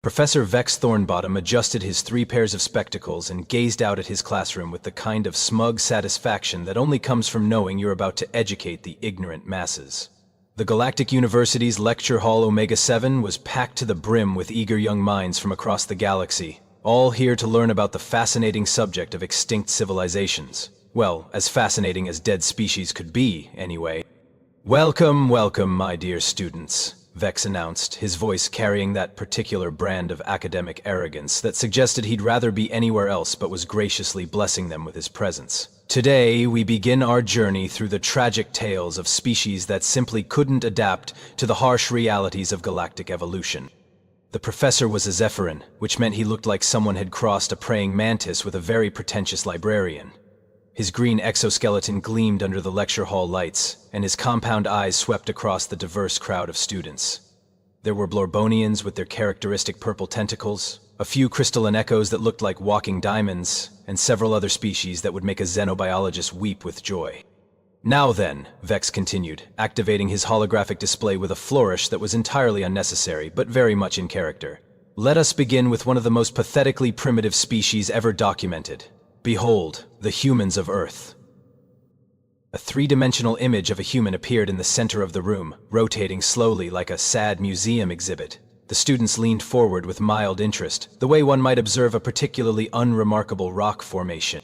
Professor Vex Thornbottom adjusted his 3 pairs of spectacles and gazed out at his classroom with the kind of smug satisfaction that only comes from knowing you're about to educate the ignorant masses. The Galactic University's Lecture Hall Omega-7 was packed to the brim with eager young minds from across the galaxy, all here to learn about the fascinating subject of extinct civilizations. Well, as fascinating as dead species could be, anyway. "Welcome, welcome, my dear students," Vex announced, his voice carrying that particular brand of academic arrogance that suggested he'd rather be anywhere else but was graciously blessing them with his presence. "Today, we begin our journey through the tragic tales of species that simply couldn't adapt to the harsh realities of galactic evolution." The professor was a Zephyrin, which meant he looked like someone had crossed a praying mantis with a very pretentious librarian. His green exoskeleton gleamed under the lecture hall lights, and his compound eyes swept across the diverse crowd of students. There were Blorbonians with their characteristic purple tentacles, a few crystalline echoes that looked like walking diamonds, and several other species that would make a xenobiologist weep with joy. "Now then," Vex continued, activating his holographic display with a flourish that was entirely unnecessary, but very much in character. "Let us begin with one of the most pathetically primitive species ever documented. Behold, the humans of Earth." A 3-dimensional image of a human appeared in the center of the room, rotating slowly like a sad museum exhibit. The students leaned forward with mild interest, the way one might observe a particularly unremarkable rock formation.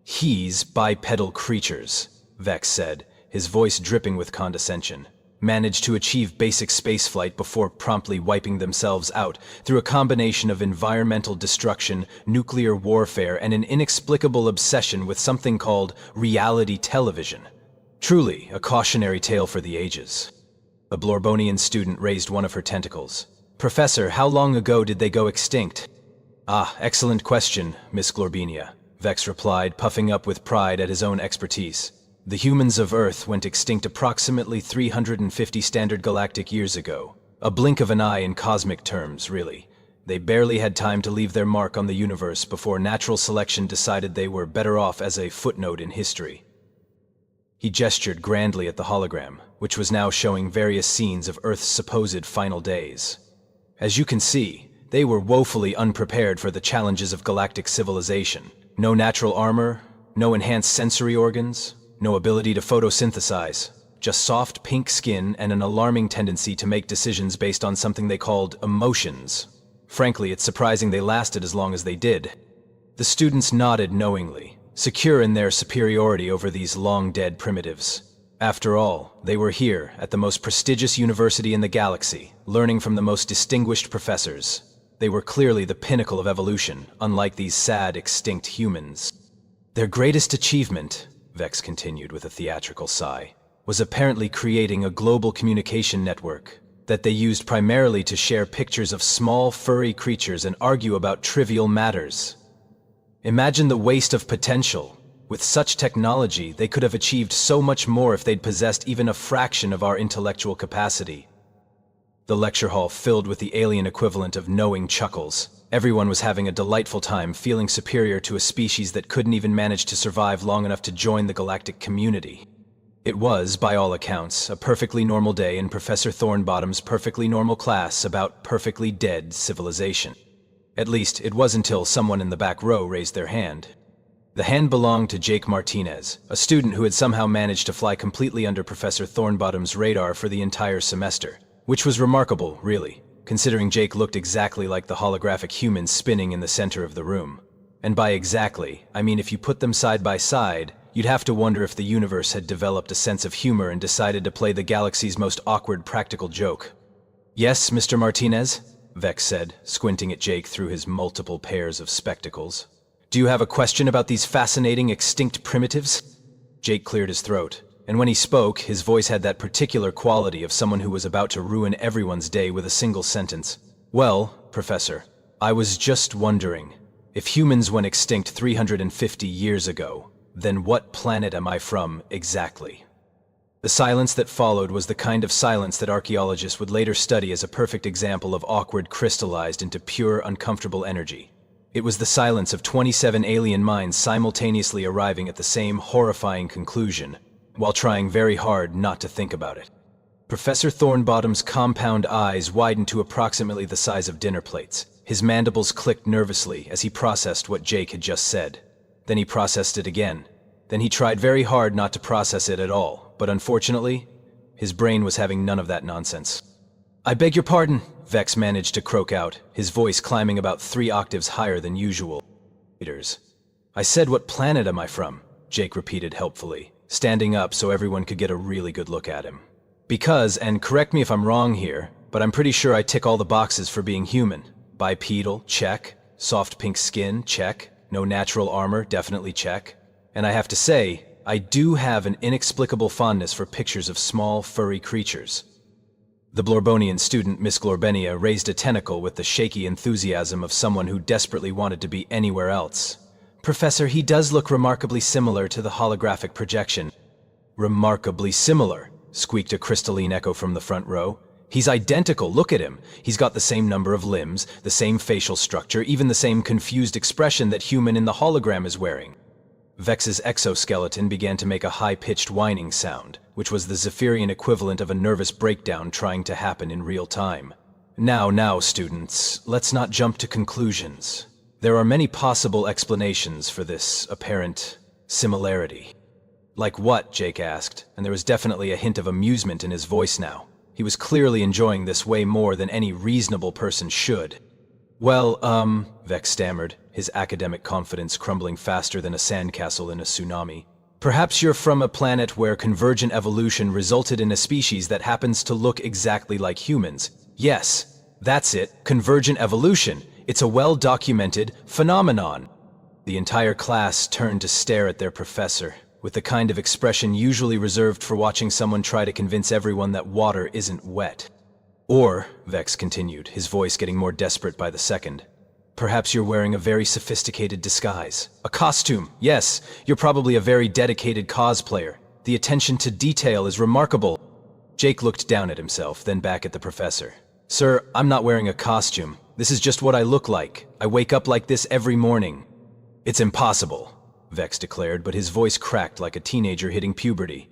"He's bipedal creatures," Vex said, his voice dripping with condescension, "managed to achieve basic spaceflight before promptly wiping themselves out through a combination of environmental destruction, nuclear warfare, and an inexplicable obsession with something called reality television. Truly, a cautionary tale for the ages." A Blorbonian student raised one of her tentacles. "Professor, how long ago did they go extinct?" "Ah, excellent question, Miss Glorbinia," Vex replied, puffing up with pride at his own expertise. "The humans of Earth went extinct approximately 350 standard galactic years ago. A blink of an eye in cosmic terms, really. They barely had time to leave their mark on the universe before natural selection decided they were better off as a footnote in history." He gestured grandly at the hologram, which was now showing various scenes of Earth's supposed final days. "As you can see, they were woefully unprepared for the challenges of galactic civilization. No natural armor, no enhanced sensory organs, no ability to photosynthesize, just soft pink skin and an alarming tendency to make decisions based on something they called emotions. Frankly, it's surprising they lasted as long as they did." The students nodded knowingly, secure in their superiority over these long-dead primitives. After all, they were here, at the most prestigious university in the galaxy, learning from the most distinguished professors. They were clearly the pinnacle of evolution, unlike these sad, extinct humans. "Their greatest achievement," Vex continued with a theatrical sigh, "was apparently creating a global communication network that they used primarily to share pictures of small, furry creatures and argue about trivial matters. Imagine the waste of potential. With such technology, they could have achieved so much more if they'd possessed even a fraction of our intellectual capacity." The lecture hall filled with the alien equivalent of knowing chuckles. Everyone was having a delightful time feeling superior to a species that couldn't even manage to survive long enough to join the galactic community. It was, by all accounts, a perfectly normal day in Professor Thornbottom's perfectly normal class about perfectly dead civilization. At least, it was until someone in the back row raised their hand. The hand belonged to Jake Martinez, a student who had somehow managed to fly completely under Professor Thornbottom's radar for the entire semester, which was remarkable, really, considering Jake looked exactly like the holographic human spinning in the center of the room. And by exactly, I mean if you put them side by side, you'd have to wonder if the universe had developed a sense of humor and decided to play the galaxy's most awkward practical joke. "Yes, Mr. Martinez?" Vex said, squinting at Jake through his multiple pairs of spectacles. "Do you have a question about these fascinating extinct primitives?" Jake cleared his throat, and when he spoke, his voice had that particular quality of someone who was about to ruin everyone's day with a single sentence. "Well, Professor, I was just wondering, if humans went extinct 350 years ago, then what planet am I from exactly?" The silence that followed was the kind of silence that archaeologists would later study as a perfect example of awkward crystallized into pure, uncomfortable energy. It was the silence of 27 alien minds simultaneously arriving at the same horrifying conclusion, while trying very hard not to think about it. Professor Thornbottom's compound eyes widened to approximately the size of dinner plates. His mandibles clicked nervously as he processed what Jake had just said. Then he processed it again. Then he tried very hard not to process it at all, but unfortunately, his brain was having none of that nonsense. "I beg your pardon," Vex managed to croak out, his voice climbing about 3 octaves higher than usual. "I said, what planet am I from?" Jake repeated helpfully, standing up so everyone could get a really good look at him. "Because, and correct me if I'm wrong here, but I'm pretty sure I tick all the boxes for being human. Bipedal, check. Soft pink skin, check. No natural armor, definitely check. And I have to say, I do have an inexplicable fondness for pictures of small, furry creatures." The Blorbonian student, Miss Glorbenia, raised a tentacle with the shaky enthusiasm of someone who desperately wanted to be anywhere else. "Professor, he does look remarkably similar to the holographic projection." "Remarkably similar," squeaked a crystalline echo from the front row. "He's identical, look at him. He's got the same number of limbs, the same facial structure, even the same confused expression that human in the hologram is wearing." Vex's exoskeleton began to make a high-pitched whining sound, which was the Zephyrian equivalent of a nervous breakdown trying to happen in real time. Now, students, let's not jump to conclusions. There are many possible explanations for this apparent similarity." "Like what?" Jake asked, and there was definitely a hint of amusement in his voice now. He was clearly enjoying this way more than any reasonable person should. "Well, Vex stammered, his academic confidence crumbling faster than a sandcastle in a tsunami. "Perhaps you're from a planet where convergent evolution resulted in a species that happens to look exactly like humans. Yes, that's it, convergent evolution. It's a well-documented phenomenon." The entire class turned to stare at their professor, with the kind of expression usually reserved for watching someone try to convince everyone that water isn't wet. "Or," Vex continued, his voice getting more desperate by the second, "perhaps you're wearing a very sophisticated disguise. A costume, yes, you're probably a very dedicated cosplayer. The attention to detail is remarkable." Jake looked down at himself, then back at the professor. "Sir, I'm not wearing a costume. This is just what I look like. I wake up like this every morning." "It's impossible," Vex declared, but his voice cracked like a teenager hitting puberty.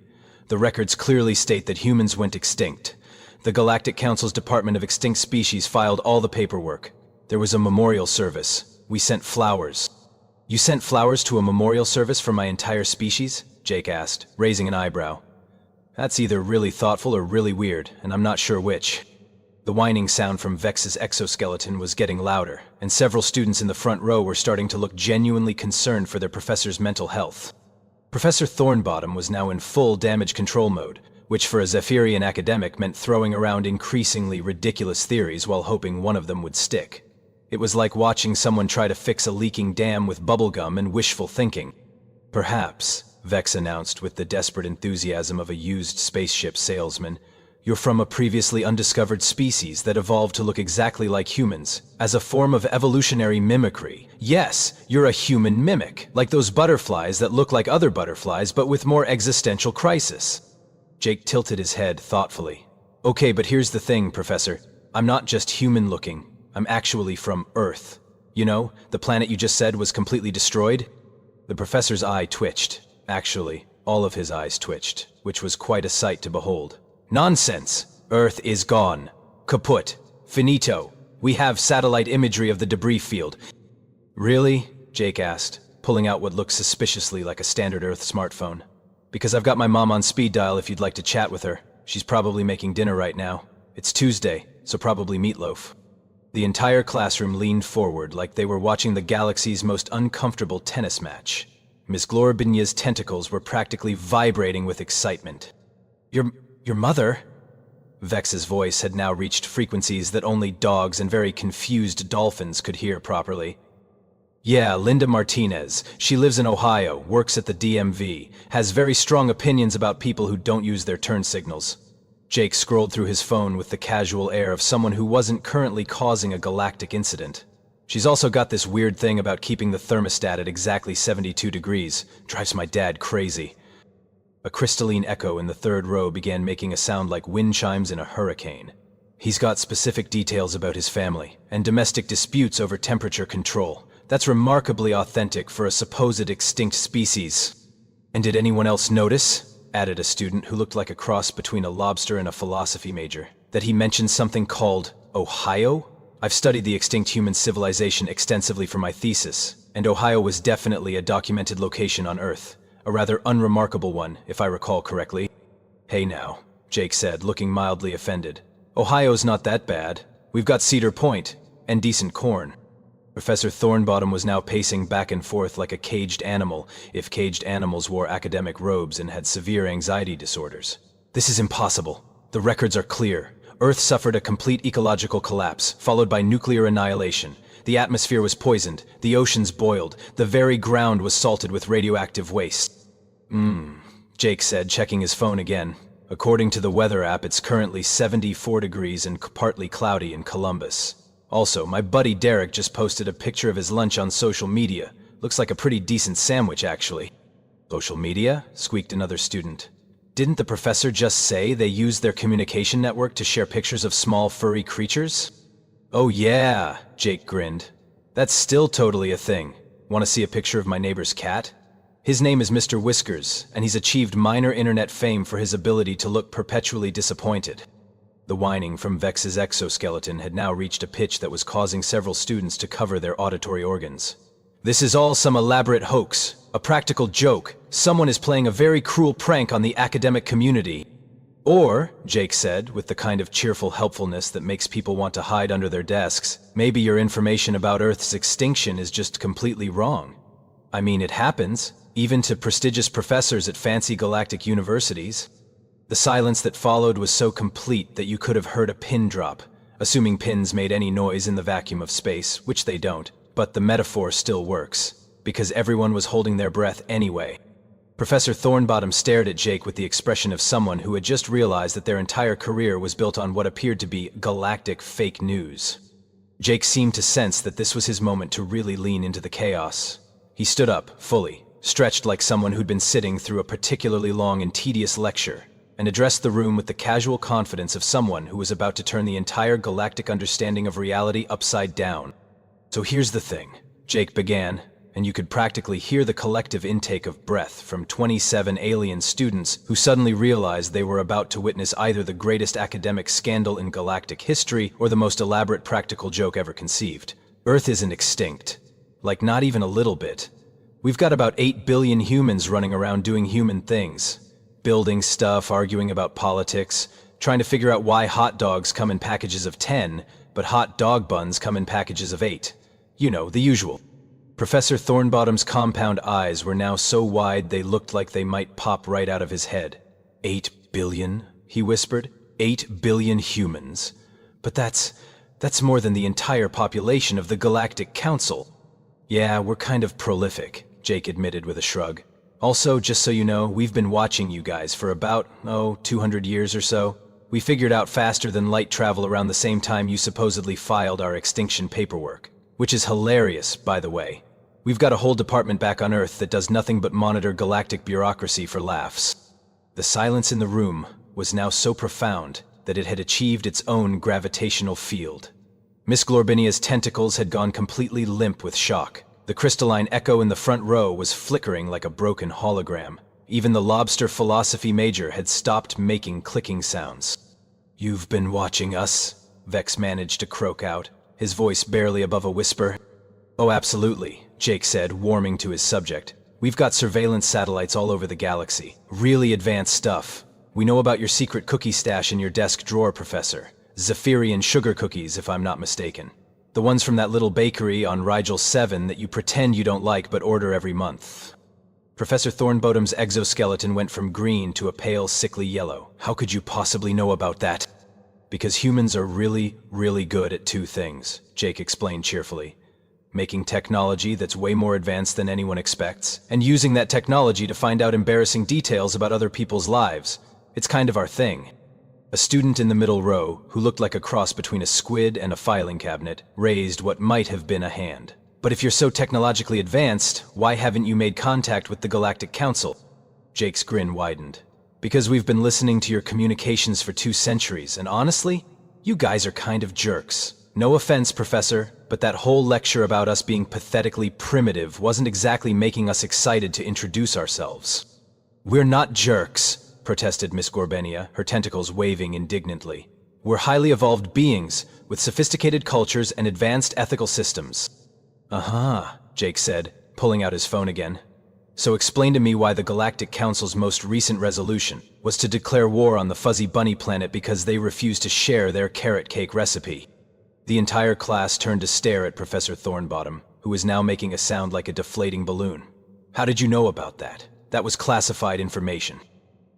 "The records clearly state that humans went extinct. The Galactic Council's Department of Extinct Species filed all the paperwork. There was a memorial service. We sent flowers." "You sent flowers to a memorial service for my entire species?" Jake asked, raising an eyebrow. "That's either really thoughtful or really weird, and I'm not sure which." The whining sound from Vex's exoskeleton was getting louder, and several students in the front row were starting to look genuinely concerned for their professor's mental health. Professor Thornbottom was now in full damage control mode, which for a Zephyrian academic meant throwing around increasingly ridiculous theories while hoping one of them would stick. It was like watching someone try to fix a leaking dam with bubblegum and wishful thinking. "Perhaps," Vex announced with the desperate enthusiasm of a used spaceship salesman, "you're from a previously undiscovered species that evolved to look exactly like humans, as a form of evolutionary mimicry. Yes, you're a human mimic, like those butterflies that look like other butterflies but with more existential crisis." Jake tilted his head thoughtfully. "Okay, but here's the thing, Professor. I'm not just human-looking. I'm actually from Earth. You know, the planet you just said was completely destroyed?" The professor's eye twitched. Actually, all of his eyes twitched, which was quite a sight to behold. "Nonsense! Earth is gone. Kaput. Finito. We have satellite imagery of the debris field." "Really?" Jake asked, pulling out what looked suspiciously like a standard Earth smartphone. "Because I've got my mom on speed dial if you'd like to chat with her. She's probably making dinner right now. It's Tuesday, so probably meatloaf." The entire classroom leaned forward like they were watching the galaxy's most uncomfortable tennis match. Miss Glorbinia's tentacles were practically vibrating with excitement. Your mother?" Vex's voice had now reached frequencies that only dogs and very confused dolphins could hear properly. "Yeah, Linda Martinez. She lives in Ohio, works at the DMV, has very strong opinions about people who don't use their turn signals." Jake scrolled through his phone with the casual air of someone who wasn't currently causing a galactic incident. "She's also got this weird thing about keeping the thermostat at exactly 72 degrees. Drives my dad crazy." A crystalline echo in the third row began making a sound like wind chimes in a hurricane. "He's got specific details about his family, and domestic disputes over temperature control. That's remarkably authentic for a supposed extinct species." "And did anyone else notice?" added a student who looked like a cross between a lobster and a philosophy major. That he mentioned something called Ohio? I've studied the extinct human civilization extensively for my thesis, and Ohio was definitely a documented location on Earth. A rather unremarkable one, if I recall correctly. Hey now, Jake said, looking mildly offended. Ohio's not that bad. We've got Cedar Point, and decent corn. Professor Thornbottom was now pacing back and forth like a caged animal, if caged animals wore academic robes and had severe anxiety disorders. This is impossible. The records are clear. Earth suffered a complete ecological collapse, followed by nuclear annihilation. The atmosphere was poisoned, the oceans boiled, the very ground was salted with radioactive waste. Jake said, checking his phone again. According to the weather app, it's currently 74 degrees and partly cloudy in Columbus. Also, my buddy Derek just posted a picture of his lunch on social media. Looks like a pretty decent sandwich, actually. Social media? Squeaked another student. Didn't the professor just say they used their communication network to share pictures of small furry creatures? Oh yeah, Jake grinned. That's still totally a thing. Want to see a picture of my neighbor's cat? His name is Mr. Whiskers, and he's achieved minor internet fame for his ability to look perpetually disappointed. The whining from Vex's exoskeleton had now reached a pitch that was causing several students to cover their auditory organs. This is all some elaborate hoax, a practical joke. Someone is playing a very cruel prank on the academic community. Or, Jake said, with the kind of cheerful helpfulness that makes people want to hide under their desks, maybe your information about Earth's extinction is just completely wrong. I mean, it happens, even to prestigious professors at fancy galactic universities. The silence that followed was so complete that you could have heard a pin drop, assuming pins made any noise in the vacuum of space, which they don't, but the metaphor still works, because everyone was holding their breath anyway. Professor Thornbottom stared at Jake with the expression of someone who had just realized that their entire career was built on what appeared to be galactic fake news. Jake seemed to sense that this was his moment to really lean into the chaos. He stood up, fully, stretched like someone who'd been sitting through a particularly long and tedious lecture, and addressed the room with the casual confidence of someone who was about to turn the entire galactic understanding of reality upside down. So here's the thing, Jake began, and you could practically hear the collective intake of breath from 27 alien students who suddenly realized they were about to witness either the greatest academic scandal in galactic history or the most elaborate practical joke ever conceived. Earth isn't extinct. Like, not even a little bit. We've got about 8 billion humans running around doing human things. Building stuff, arguing about politics, trying to figure out why hot dogs come in packages of 10, but hot dog buns come in packages of 8. You know, the usual. Professor Thornbottom's compound eyes were now so wide they looked like they might pop right out of his head. 8 billion, he whispered. 8 billion humans. But that's more than the entire population of the Galactic Council. Yeah, we're kind of prolific, Jake admitted with a shrug. Also, just so you know, we've been watching you guys for about, 200 years or so. We figured out faster than light travel around the same time you supposedly filed our extinction paperwork. Which is hilarious, by the way. We've got a whole department back on Earth that does nothing but monitor galactic bureaucracy for laughs. The silence in the room was now so profound that it had achieved its own gravitational field. Miss Glorbinia's tentacles had gone completely limp with shock. The crystalline echo in the front row was flickering like a broken hologram. Even the lobster philosophy major had stopped making clicking sounds. "You've been watching us?" Vex managed to croak out, his voice barely above a whisper. "Oh, absolutely," Jake said, warming to his subject. "We've got surveillance satellites all over the galaxy. Really advanced stuff. We know about your secret cookie stash in your desk drawer, Professor. Zephyrian sugar cookies, if I'm not mistaken. The ones from that little bakery on Rigel 7 that you pretend you don't like but order every month." Professor Thornbottom's exoskeleton went from green to a pale, sickly yellow. "How could you possibly know about that?" "Because humans are really, really good at two things," Jake explained cheerfully. "Making technology that's way more advanced than anyone expects, and using that technology to find out embarrassing details about other people's lives. It's kind of our thing." A student in the middle row, who looked like a cross between a squid and a filing cabinet, raised what might have been a hand. "But if you're so technologically advanced, why haven't you made contact with the Galactic Council?" Jake's grin widened. "Because we've been listening to your communications for 2 centuries, and honestly, you guys are kind of jerks. No offense, Professor, but that whole lecture about us being pathetically primitive wasn't exactly making us excited to introduce ourselves." "We're not jerks," protested Miss Gorbenia, her tentacles waving indignantly. "We're highly evolved beings, with sophisticated cultures and advanced ethical systems." "Uh-huh," Jake said, pulling out his phone again. "So explain to me why the Galactic Council's most recent resolution was to declare war on the Fuzzy Bunny planet because they refused to share their carrot cake recipe." The entire class turned to stare at Professor Thornbottom, who was now making a sound like a deflating balloon. "How did you know about that? That was classified information."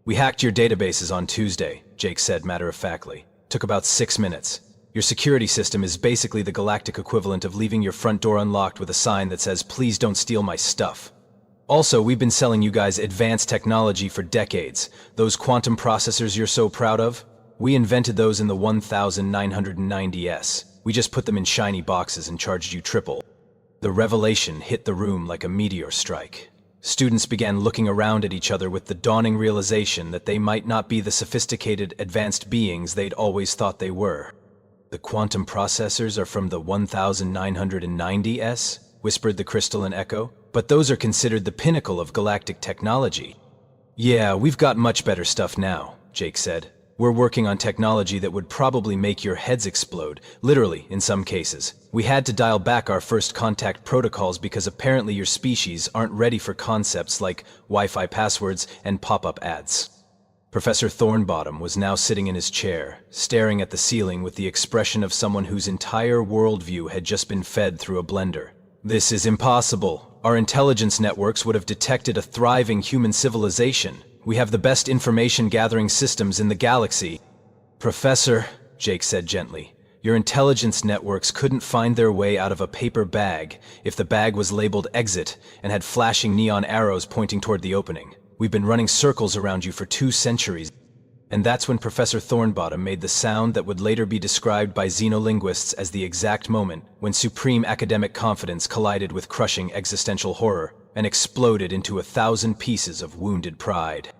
"We hacked your databases on Tuesday," Jake said matter-of-factly. "Took about 6 minutes. Your security system is basically the galactic equivalent of leaving your front door unlocked with a sign that says, 'Please don't steal my stuff.' Also, we've been selling you guys advanced technology for decades. Those quantum processors you're so proud of? We invented those in the 1990s. We just put them in shiny boxes and charged you triple." The revelation hit the room like a meteor strike. Students began looking around at each other with the dawning realization that they might not be the sophisticated, advanced beings they'd always thought they were. "The quantum processors are from the 1990s?" whispered the crystalline echo. "But those are considered the pinnacle of galactic technology." "Yeah, we've got much better stuff now," Jake said. "We're working on technology that would probably make your heads explode, literally in some cases. We had to dial back our first contact protocols because apparently your species aren't ready for concepts like Wi-Fi passwords and pop-up ads." Professor Thornbottom was now sitting in his chair, staring at the ceiling with the expression of someone whose entire worldview had just been fed through a blender. "This is impossible. Our intelligence networks would have detected a thriving human civilization. We have the best information-gathering systems in the galaxy." "Professor," Jake said gently, "your intelligence networks couldn't find their way out of a paper bag if the bag was labeled exit and had flashing neon arrows pointing toward the opening. We've been running circles around you for 2 centuries. And that's when Professor Thornbottom made the sound that would later be described by xenolinguists as the exact moment when supreme academic confidence collided with crushing existential horror and exploded into 1,000 pieces of wounded pride.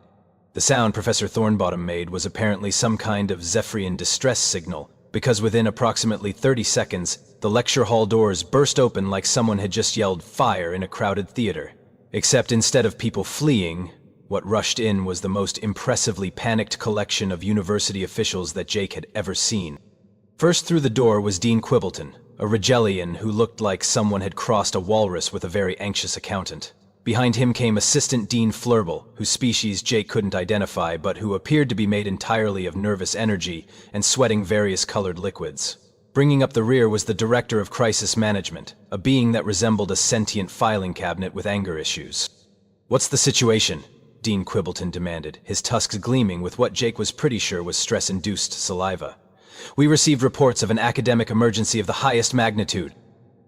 The sound Professor Thornbottom made was apparently some kind of Zephyrian distress signal, because within approximately 30 seconds, the lecture hall doors burst open like someone had just yelled fire in a crowded theater. Except instead of people fleeing, what rushed in was the most impressively panicked collection of university officials that Jake had ever seen. First through the door was Dean Quibbleton, a Rigellian who looked like someone had crossed a walrus with a very anxious accountant. Behind him came Assistant Dean Flurble, whose species Jake couldn't identify but who appeared to be made entirely of nervous energy and sweating various colored liquids. Bringing up the rear was the Director of Crisis Management, a being that resembled a sentient filing cabinet with anger issues. "What's the situation?" Dean Quibbleton demanded, his tusks gleaming with what Jake was pretty sure was stress-induced saliva. "We received reports of an academic emergency of the highest magnitude."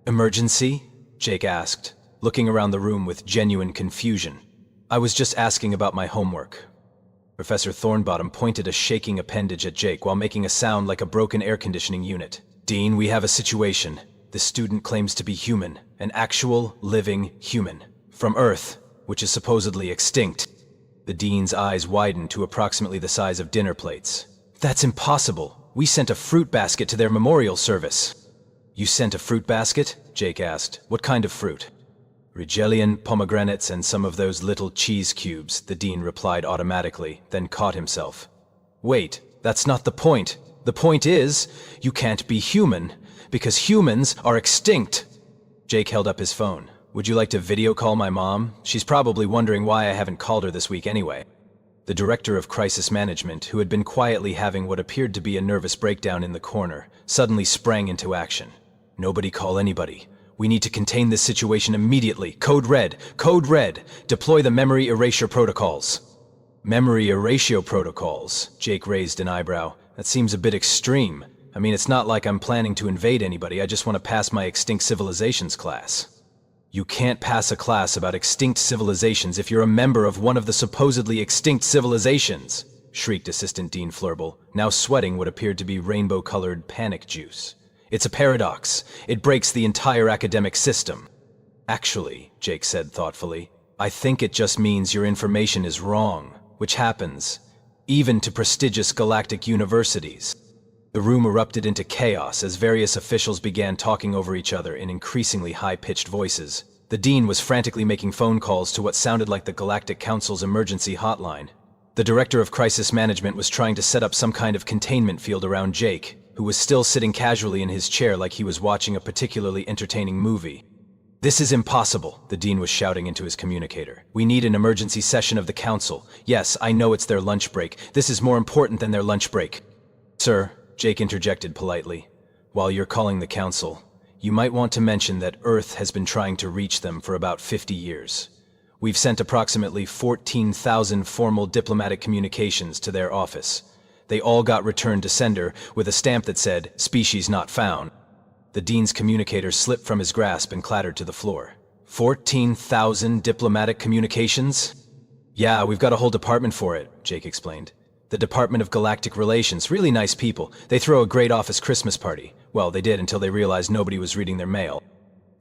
"Emergency?" Jake asked, looking around the room with genuine confusion. "I was just asking about my homework." Professor Thornbottom pointed a shaking appendage at Jake while making a sound like a broken air conditioning unit. "Dean, we have a situation. The student claims to be human, an actual, living human. From Earth, which is supposedly extinct." The Dean's eyes widened to approximately the size of dinner plates. "That's impossible. We sent a fruit basket to their memorial service." "You sent a fruit basket?" Jake asked. "What kind of fruit?" "Rigellian, pomegranates, and some of those little cheese cubes," the Dean replied automatically, then caught himself. "Wait, that's not the point. The point is, you can't be human, because humans are extinct." Jake held up his phone. "Would you like to video call my mom? She's probably wondering why I haven't called her this week anyway." The Director of Crisis Management, who had been quietly having what appeared to be a nervous breakdown in the corner, suddenly sprang into action. "Nobody call anybody. We need to contain this situation immediately. Code Red! Code Red! Deploy the memory erasure protocols." "Memory erasure protocols?" Jake raised an eyebrow. "That seems a bit extreme. I mean, it's not like I'm planning to invade anybody. I just want to pass my Extinct Civilizations class." "You can't pass a class about extinct civilizations if you're a member of one of the supposedly extinct civilizations," shrieked Assistant Dean Flurble, now sweating what appeared to be rainbow-colored panic juice. "It's a paradox. It breaks the entire academic system." "Actually," Jake said thoughtfully, "I think it just means your information is wrong, which happens, even to prestigious galactic universities." The room erupted into chaos as various officials began talking over each other in increasingly high-pitched voices. The The Dean was frantically making phone calls to what sounded like the Galactic Council's emergency hotline. The Director of Crisis Management was trying to set up some kind of containment field around Jake, who was still sitting casually in his chair like he was watching a particularly entertaining movie. "This is impossible," the Dean was shouting into his communicator. "We need an emergency session of the Council. Yes, I know it's their lunch break. This is more important than their lunch break." "Sir," Jake interjected politely, "while you're calling the Council, you might want to mention that Earth has been trying to reach them for about 50 years. We've sent approximately 14,000 formal diplomatic communications to their office. They all got returned to sender with a stamp that said, 'Species not found.'" The Dean's communicator slipped from his grasp and clattered to the floor. 14,000 diplomatic communications? "Yeah, we've got a whole department for it," Jake explained. "The Department of Galactic Relations, really nice people. They throw a great office Christmas party. Well, they did until they realized nobody was reading their mail."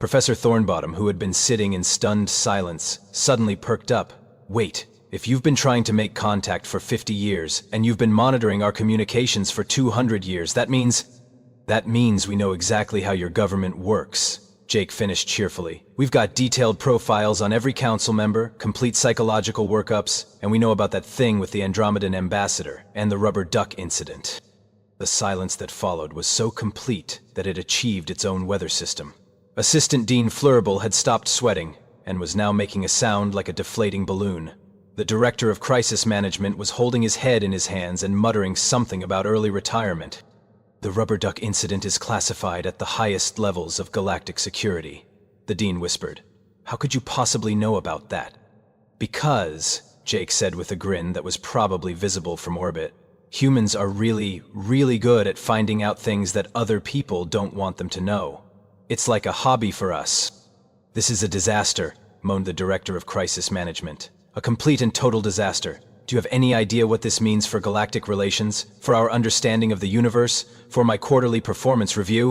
Professor Thornbottom, who had been sitting in stunned silence, suddenly perked up. "Wait, if you've been trying to make contact for 50 years, and you've been monitoring our communications for 200 years, that means we know exactly how your government works," Jake finished cheerfully. "We've got detailed profiles on every council member, complete psychological workups, and we know about that thing with the Andromedan ambassador and the rubber duck incident." The silence that followed was so complete that it achieved its own weather system. Assistant Dean Flurble had stopped sweating and was now making a sound like a deflating balloon. The Director of Crisis Management was holding his head in his hands and muttering something about early retirement. "The rubber duck incident is classified at the highest levels of galactic security," the Dean whispered. "How could you possibly know about that?" "Because," Jake said with a grin that was probably visible from orbit, "humans are really, really good at finding out things that other people don't want them to know. It's like a hobby for us." "This is a disaster," moaned the Director of Crisis Management. "A complete and total disaster. Do you have any idea what this means for galactic relations, for our understanding of the universe, for my quarterly performance review?"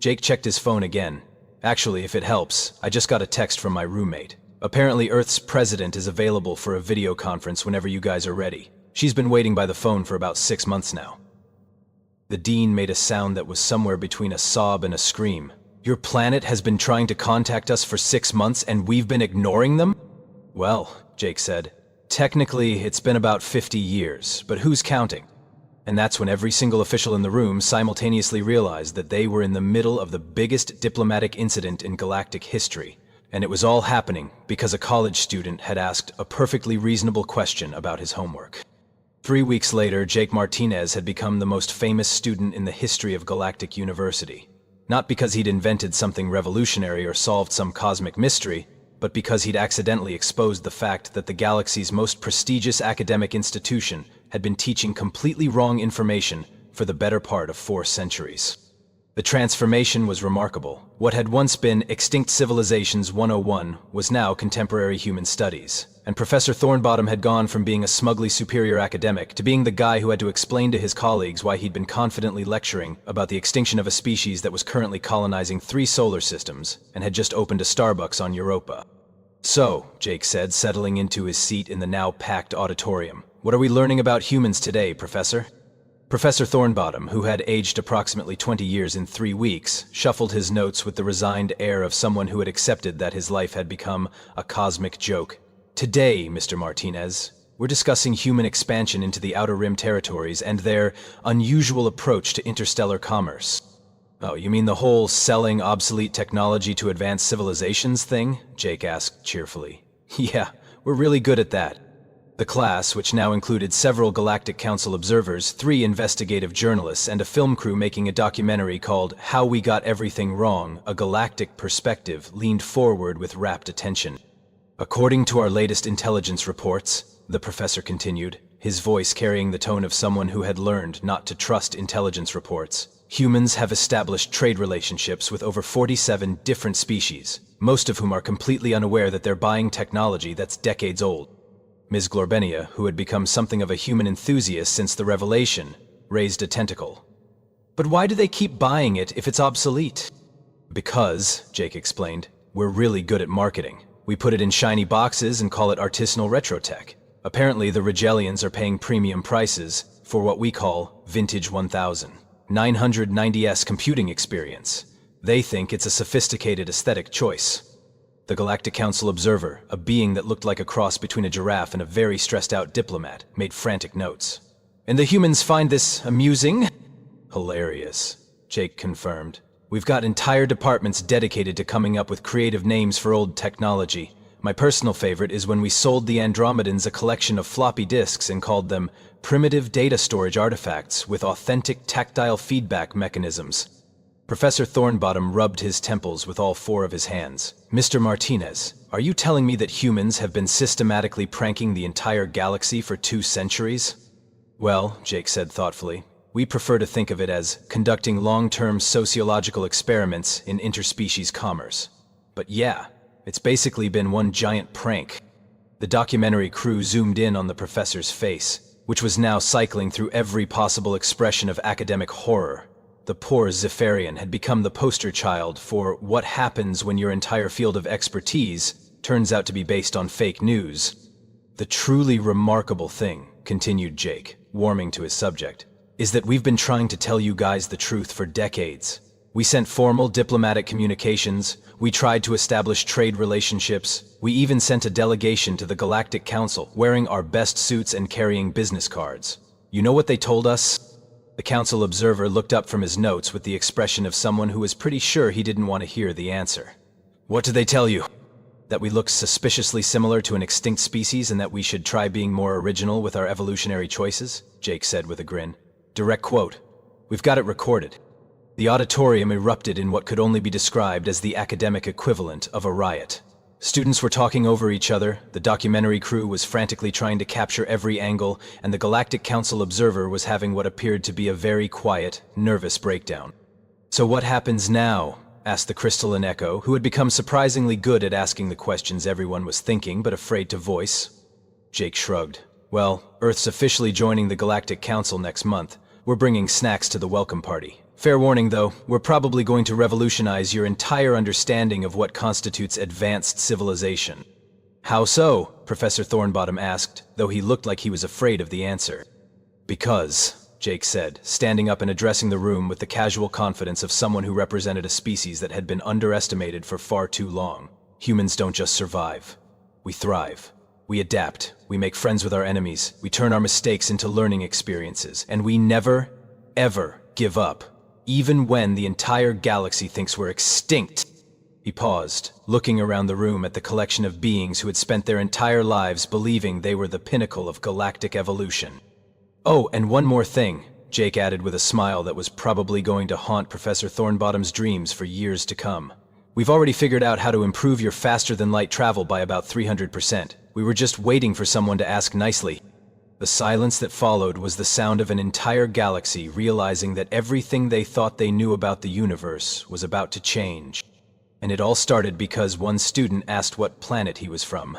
Jake checked his phone again. "Actually, if it helps, I just got a text from my roommate. Apparently Earth's president is available for a video conference whenever you guys are ready. She's been waiting by the phone for about 6 months now." The Dean made a sound that was somewhere between a sob and a scream. "Your planet has been trying to contact us for 6 months and we've been ignoring them?" "Well," Jake said, "technically it's been about 50 years, but who's counting?" And that's when every single official in the room simultaneously realized that they were in the middle of the biggest diplomatic incident in galactic history. And it was all happening because a college student had asked a perfectly reasonable question about his homework. 3 weeks later, Jake Martinez had become the most famous student in the history of Galactic University. Not because he'd invented something revolutionary or solved some cosmic mystery, but because he'd accidentally exposed the fact that the galaxy's most prestigious academic institution had been teaching completely wrong information for the better part of 4 centuries. The transformation was remarkable. What had once been Extinct Civilizations 101 was now Contemporary Human Studies. And Professor Thornbottom had gone from being a smugly superior academic to being the guy who had to explain to his colleagues why he'd been confidently lecturing about the extinction of a species that was currently colonizing 3 solar systems and had just opened a Starbucks on Europa. "So," Jake said, settling into his seat in the now packed auditorium, "what are we learning about humans today, Professor?" Professor Thornbottom, who had aged approximately 20 years in 3 weeks, shuffled his notes with the resigned air of someone who had accepted that his life had become a cosmic joke. "Today, Mr. Martinez, we're discussing human expansion into the Outer Rim territories and their unusual approach to interstellar commerce." "Oh, you mean the whole selling obsolete technology to advance civilizations thing?" Jake asked cheerfully. "Yeah, we're really good at that." The class, which now included several Galactic Council observers, 3 investigative journalists, and a film crew making a documentary called How We Got Everything Wrong, A Galactic Perspective, leaned forward with rapt attention. "According to our latest intelligence reports," the professor continued, his voice carrying the tone of someone who had learned not to trust intelligence reports, "humans have established trade relationships with over 47 different species, most of whom are completely unaware that they're buying technology that's decades old." Ms. Glorbenia, who had become something of a human enthusiast since the revelation, raised a tentacle. "But why do they keep buying it if it's obsolete?" "Because," Jake explained, "we're really good at marketing. We put it in shiny boxes and call it artisanal retrotech. Apparently the Rigelians are paying premium prices for what we call Vintage 1000, 990S computing experience. They think it's a sophisticated aesthetic choice." The Galactic Council observer, a being that looked like a cross between a giraffe and a very stressed-out diplomat, made frantic notes. "And the humans find this amusing?" "Hilarious," Jake confirmed. "We've got entire departments dedicated to coming up with creative names for old technology. My personal favorite is when we sold the Andromedans a collection of floppy disks and called them primitive data storage artifacts with authentic tactile feedback mechanisms." Professor Thornbottom rubbed his temples with all four of his hands. "Mr. Martinez, are you telling me that humans have been systematically pranking the entire galaxy for 2 centuries? "Well," Jake said thoughtfully, "we prefer to think of it as conducting long-term sociological experiments in interspecies commerce. But yeah, it's basically been one giant prank." The documentary crew zoomed in on the professor's face, which was now cycling through every possible expression of academic horror. The poor Zephyrian had become the poster child for what happens when your entire field of expertise turns out to be based on fake news. "The truly remarkable thing," continued Jake, warming to his subject, "is that we've been trying to tell you guys the truth for decades. We sent formal diplomatic communications, we tried to establish trade relationships, we even sent a delegation to the Galactic Council wearing our best suits and carrying business cards. You know what they told us?" The council observer looked up from his notes with the expression of someone who was pretty sure he didn't want to hear the answer. "What did they tell you?" "That we look suspiciously similar to an extinct species and that we should try being more original with our evolutionary choices," Jake said with a grin. Direct quote. "We've got it recorded." The auditorium erupted in what could only be described as the academic equivalent of a riot. Students were talking over each other, the documentary crew was frantically trying to capture every angle, and the Galactic Council observer was having what appeared to be a very quiet, nervous breakdown. "So what happens now?" asked the crystalline echo, who had become surprisingly good at asking the questions everyone was thinking but afraid to voice. Jake shrugged. "Well, Earth's officially joining the Galactic Council next month. We're bringing snacks to the welcome party. Fair warning, though, we're probably going to revolutionize your entire understanding of what constitutes advanced civilization." "How so?" Professor Thornbottom asked, though he looked like he was afraid of the answer. "Because," Jake said, standing up and addressing the room with the casual confidence of someone who represented a species that had been underestimated for far too long, "humans don't just survive. We thrive. We adapt. We make friends with our enemies. We turn our mistakes into learning experiences. And we never, ever give up. Even when the entire galaxy thinks we're extinct." He paused, looking around the room at the collection of beings who had spent their entire lives believing they were the pinnacle of galactic evolution. "Oh, and one more thing," Jake added with a smile that was probably going to haunt Professor Thornbottom's dreams for years to come. "We've already figured out how to improve your faster-than-light travel by about 300%. We were just waiting for someone to ask nicely." The silence that followed was the sound of an entire galaxy realizing that everything they thought they knew about the universe was about to change. And it all started because one student asked what planet he was from.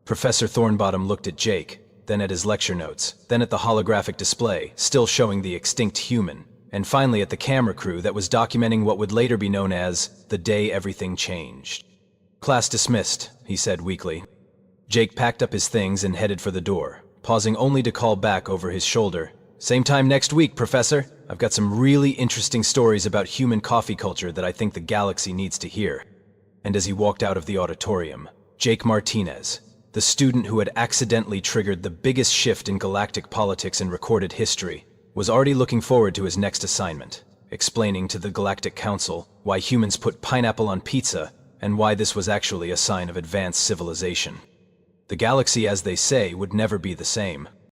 Professor Thornbottom looked at Jake, then at his lecture notes, then at the holographic display, still showing the extinct human, and finally at the camera crew that was documenting what would later be known as the day everything changed. "Class dismissed," he said weakly. Jake packed up his things and headed for the door, pausing only to call back over his shoulder, "Same time next week, Professor. I've got some really interesting stories about human coffee culture that I think the galaxy needs to hear." And as he walked out of the auditorium, Jake Martinez, the student who had accidentally triggered the biggest shift in galactic politics in recorded history, was already looking forward to his next assignment, explaining to the Galactic Council why humans put pineapple on pizza and why this was actually a sign of advanced civilization. The galaxy, as they say, would never be the same.